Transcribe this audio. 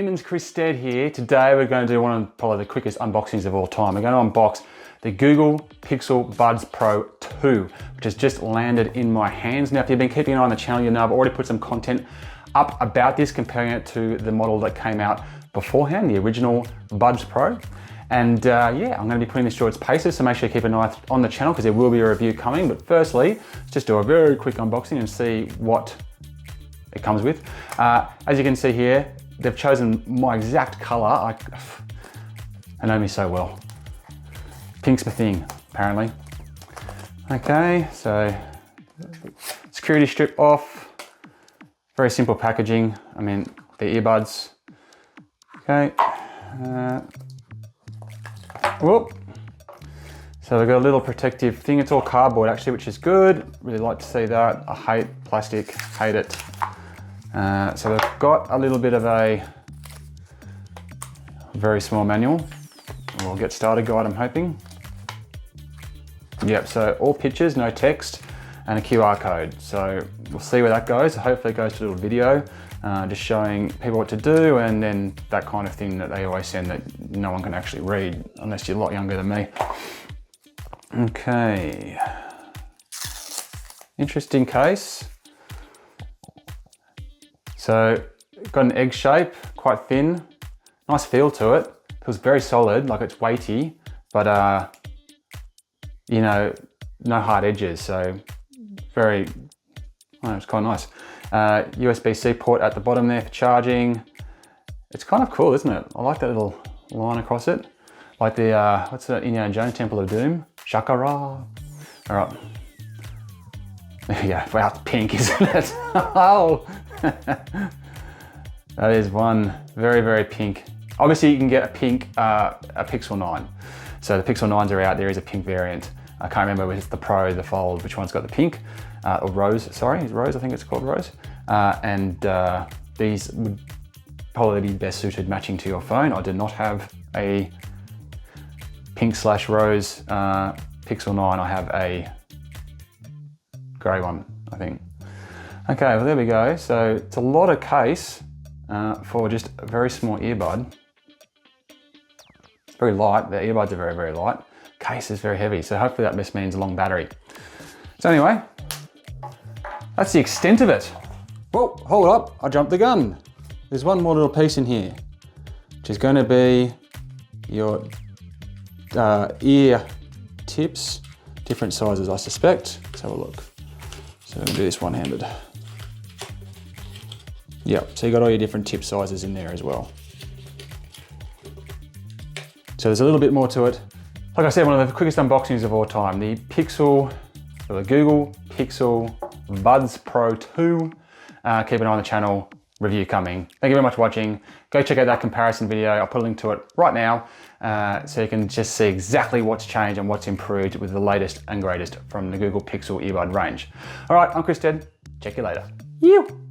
Gaming's Chris Stead here. Today we're going to do one of probably the quickest unboxings of all time. We're going to unbox the Google Pixel Buds Pro 2, which has just landed in my hands. Now, if you've been keeping an eye on the channel, you know I've already put some content up about this, comparing it to the model that came out beforehand, the original Buds Pro. And yeah, I'm going to be putting this through its paces, so make sure you keep an eye on the channel because there will be a review coming. But firstly, let's just do a very quick unboxing and see what it comes with. As you can see here, they've chosen my exact color. I know me so well. Pink's my thing, apparently. Okay, so security strip off. Very simple packaging. I mean, the earbuds. Okay. Whoop. So we've got a little protective thing. It's all cardboard actually, which is good. Really like to see that. I hate plastic, hate it. So we've got a little bit of a very small manual. We'll get started guide, I'm hoping. Yep, so all pictures, no text, and a QR code. So we'll see where that goes. Hopefully it goes to a little video, just showing people what to do, and then that kind of thing that they always send that no one can actually read, unless you're a lot younger than me. Okay. Interesting case. So, got an egg shape, quite thin, nice feel to it. Feels very solid, like it's weighty, but you know, no hard edges, so very, oh, it's quite nice. USB-C port at the bottom there for charging. It's kind of cool, isn't it? I like that little line across it. Like the, what's the Indiana Jones Temple of Doom? Shakara. All right. There you go. Wow, it's pink, isn't it? Oh. That is one very, very pink. Obviously you can get a pink, a Pixel 9. So the Pixel 9s are out, there is a pink variant. I can't remember if it's the Pro, the Fold, which one's got the pink, or Rose, sorry, Rose, I think it's called Rose. And these would probably be best suited matching to your phone. I do not have a pink/rose Pixel 9, I have a grey one, I think. Okay, well there we go. So it's a lot of case for just a very small earbud. It's very light, the earbuds are very, very light. Case is very heavy, so hopefully that just means a long battery. So anyway, that's the extent of it. Whoa, hold up, I jumped the gun. There's one more little piece in here, which is going to be your ear tips, different sizes I suspect. Let's have a look. So we're gonna do this one-handed. Yep, so you got all your different tip sizes in there as well. So there's a little bit more to it. Like I said, one of the quickest unboxings of all time, the Google Pixel Buds Pro 2. Keep an eye on the channel, review coming. Thank you very much for watching. Go check out that comparison video. I'll put a link to it right now so you can just see exactly what's changed and what's improved with the latest and greatest from the Google Pixel earbud range. All right, I'm Chris Stead. Check you later. You.